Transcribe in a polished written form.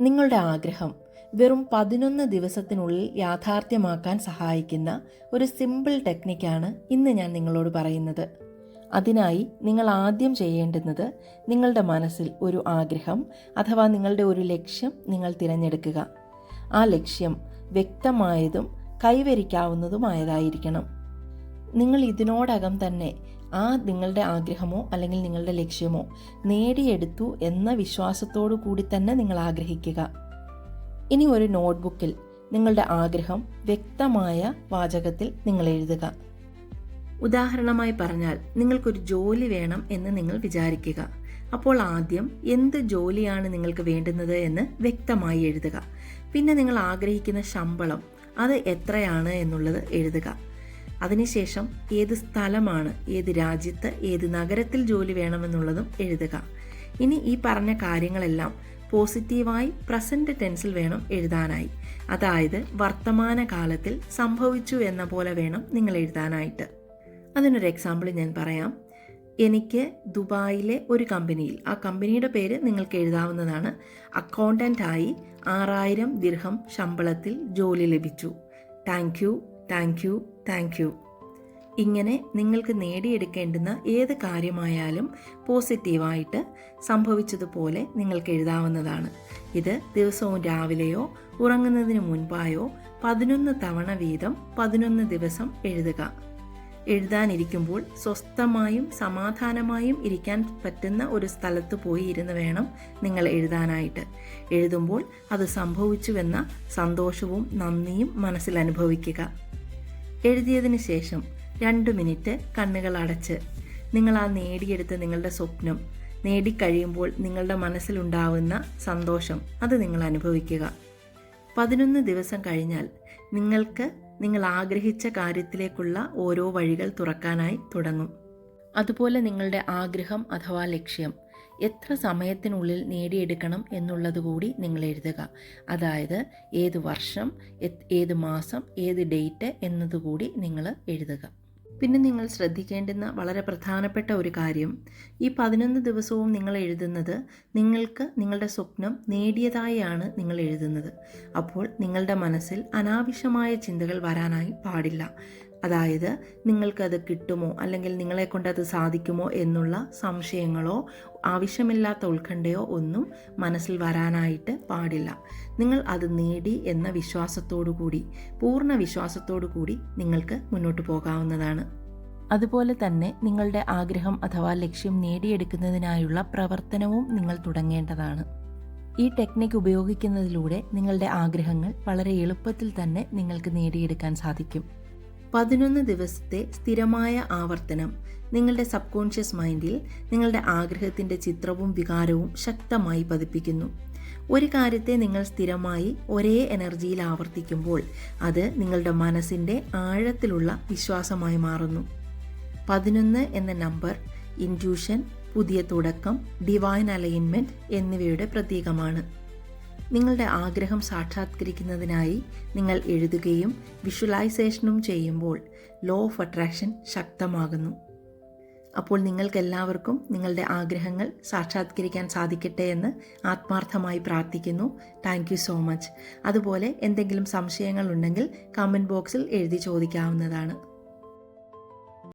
നിങ്ങളുടെ ആഗ്രഹം വെറും 11 ദിവസത്തിനുള്ളിൽ യാഥാർത്ഥ്യമാക്കാൻ സഹായിക്കുന്ന ഒരു സിമ്പിൾ ടെക്നിക്കാണ് ഇന്ന് ഞാൻ നിങ്ങളോട് പറയുന്നത്. അതിനായി നിങ്ങൾ ആദ്യം ചെയ്യേണ്ടുന്നത് നിങ്ങളുടെ മനസ്സിൽ ഒരു ആഗ്രഹം അഥവാ നിങ്ങളുടെ ഒരു ലക്ഷ്യം നിങ്ങൾ തിരഞ്ഞെടുക്കുക. ആ ലക്ഷ്യം വ്യക്തമായതും കൈവരിക്കാവുന്നതുമായതായിരിക്കണം. നിങ്ങൾ ഇതിനോടകം തന്നെ നിങ്ങളുടെ ആഗ്രഹമോ അല്ലെങ്കിൽ നിങ്ങളുടെ ലക്ഷ്യമോ നേടിയെടുത്തു എന്ന വിശ്വാസത്തോടു കൂടി തന്നെ നിങ്ങൾ ആഗ്രഹിക്കുക. ഇനി ഒരു നോട്ട്ബുക്കിൽ നിങ്ങളുടെ ആഗ്രഹം വ്യക്തമായ വാചകത്തിൽ നിങ്ങൾ എഴുതുക. ഉദാഹരണമായി പറഞ്ഞാൽ, നിങ്ങൾക്കൊരു ജോലി വേണം എന്ന് നിങ്ങൾ വിചാരിക്കുക. അപ്പോൾ ആദ്യം എന്ത് ജോലിയാണ് നിങ്ങൾക്ക് വേണ്ടുന്നത് എന്ന് വ്യക്തമായി എഴുതുക. പിന്നെ നിങ്ങൾ ആഗ്രഹിക്കുന്ന ശമ്പളം അത് എത്രയാണ് എന്നുള്ളത് എഴുതുക. അതിനുശേഷം ഏത് സ്ഥലമാണ്, ഏത് രാജ്യത്ത്, ഏത് നഗരത്തിൽ ജോലി വേണമെന്നുള്ളതും എഴുതുക. ഇനി ഈ പറഞ്ഞ കാര്യങ്ങളെല്ലാം പോസിറ്റീവായി പ്രസന്റ് ടെൻസിൽ വേണം എഴുതാനായി. അതായത് വർത്തമാനകാലത്തിൽ സംഭവിച്ചു എന്ന പോലെ വേണം നിങ്ങൾ എഴുതാനായിട്ട്. അതിനൊരു എക്സാമ്പിൾ ഞാൻ പറയാം. എനിക്ക് ദുബായിലെ ഒരു കമ്പനിയിൽ, ആ കമ്പനിയുടെ പേര് നിങ്ങൾക്ക് എഴുതാവുന്നതാണ്, അക്കൗണ്ടൻ്റായി 6000 ദിർഹം ശമ്പളത്തിൽ ജോലി ലഭിച്ചു. Thank you, thank you, thank you. ഇങ്ങനെ നിങ്ങൾക്ക് നേടിയെടുക്കേണ്ടുന്ന ഏത് കാര്യമായാലും പോസിറ്റീവായിട്ട് സംഭവിച്ചതുപോലെ നിങ്ങൾക്ക് എഴുതാവുന്നതാണ്. ഇത് ദിവസവും രാവിലെയോ ഉറങ്ങുന്നതിന് മുൻപായോ 11 തവണ വീതം 11 ദിവസം എഴുതുക. എഴുതാനിരിക്കുമ്പോൾ സ്വസ്ഥമായും സമാധാനമായും ഇരിക്കാൻ പറ്റുന്ന ഒരു സ്ഥലത്ത് പോയി ഇരുന്ന് വേണം നിങ്ങൾ എഴുതാനായിട്ട്. എഴുതുമ്പോൾ അത് സംഭവിച്ചുവെന്ന സന്തോഷവും നന്ദിയും മനസ്സിൽ അനുഭവിക്കുക. എഴുതിയതിന് ശേഷം 2 മിനിറ്റ് കണ്ണുകൾ അടച്ച് നിങ്ങൾ നേടിയെടുത്ത നിങ്ങളുടെ സ്വപ്നം നേടിക്കഴിയുമ്പോൾ നിങ്ങളുടെ മനസ്സിലുണ്ടാവുന്ന സന്തോഷം അത് നിങ്ങൾ അനുഭവിക്കുക. 11 ദിവസം കഴിഞ്ഞാൽ നിങ്ങൾ ആഗ്രഹിച്ച കാര്യത്തിലേക്കുള്ള ഓരോ വഴികൾ തുറക്കാനായി തുടങ്ങും. അതുപോലെ നിങ്ങളുടെ ആഗ്രഹം അഥവാ ലക്ഷ്യം എത്ര സമയത്തിനുള്ളിൽ നേടിയെടുക്കണം എന്നുള്ളത് കൂടി നിങ്ങൾ എഴുതുക. അതായത് ഏത് വർഷം, ഏത് മാസം, ഏത് ഡേറ്റ് എന്നതുകൂടി നിങ്ങൾ എഴുതുക. പിന്നെ നിങ്ങൾ ശ്രദ്ധിക്കേണ്ടുന്ന വളരെ പ്രധാനപ്പെട്ട ഒരു കാര്യം, ഈ 11 ദിവസവും നിങ്ങൾ എഴുതുന്നത് നിങ്ങൾക്ക് നിങ്ങളുടെ സ്വപ്നം നേടിയതായാണ് നിങ്ങൾ എഴുതുന്നത്. അപ്പോൾ നിങ്ങളുടെ മനസ്സിൽ അനാവശ്യമായ ചിന്തകൾ വരാനായി പാടില്ല. അതായത് നിങ്ങൾക്കത് കിട്ടുമോ അല്ലെങ്കിൽ നിങ്ങളെക്കൊണ്ടത് സാധിക്കുമോ എന്നുള്ള സംശയങ്ങളോ ആവശ്യമില്ലാത്ത ഉത്കണ്ഠയോ ഒന്നും മനസ്സിൽ വരാനായിട്ട് പാടില്ല. നിങ്ങൾ അത് നേടി എന്ന വിശ്വാസത്തോടു കൂടി, പൂർണ്ണ വിശ്വാസത്തോടു കൂടി നിങ്ങൾക്ക് മുന്നോട്ട് പോകാവുന്നതാണ്. അതുപോലെ തന്നെ നിങ്ങളുടെ ആഗ്രഹം അഥവാ ലക്ഷ്യം നേടിയെടുക്കുന്നതിനായുള്ള പ്രവർത്തനവും നിങ്ങൾ തുടങ്ങേണ്ടതാണ്. ഈ ടെക്നിക്ക് ഉപയോഗിക്കുന്നതിലൂടെ നിങ്ങളുടെ ആഗ്രഹങ്ങൾ വളരെ എളുപ്പത്തിൽ തന്നെ നിങ്ങൾക്ക് നേടിയെടുക്കാൻ സാധിക്കും. 11 ദിവസത്തെ സ്ഥിരമായ ആവർത്തനം നിങ്ങളുടെ സബ് കോൺഷ്യസ് മൈൻഡിൽ നിങ്ങളുടെ ആഗ്രഹത്തിൻ്റെ ചിത്രവും വികാരവും ശക്തമായി പതിപ്പിക്കുന്നു. ഒരു കാര്യത്തെ നിങ്ങൾ സ്ഥിരമായി ഒരേ എനർജിയിൽ ആവർത്തിക്കുമ്പോൾ അത് നിങ്ങളുടെ മനസ്സിൻ്റെ ആഴത്തിലുള്ള വിശ്വാസമായി മാറുന്നു. 11 എന്ന നമ്പർ ഇൻറ്റ്യൂഷൻ, പുതിയ തുടക്കം, ഡിവൈൻ അലൈൻമെൻറ്റ് എന്നിവയുടെ പ്രതീകമാണ്. നിങ്ങളുടെ ആഗ്രഹം സാക്ഷാത്കരിക്കുന്നതിനായി നിങ്ങൾ എഴുതുകയും വിഷ്വലൈസേഷനും ചെയ്യുമ്പോൾ ലോ ഓഫ് അട്രാക്ഷൻ ശക്തമാകുന്നു. അപ്പോൾ നിങ്ങൾക്കെല്ലാവർക്കും നിങ്ങളുടെ ആഗ്രഹങ്ങൾ സാക്ഷാത്കരിക്കാൻ സാധിക്കട്ടെ എന്ന് ആത്മാർത്ഥമായി പ്രാർത്ഥിക്കുന്നു. Thank you so much. അതുപോലെ എന്തെങ്കിലും സംശയങ്ങൾ ഉണ്ടെങ്കിൽ കമൻറ്റ് ബോക്സിൽ എഴുതി ചോദിക്കാവുന്നതാണ്.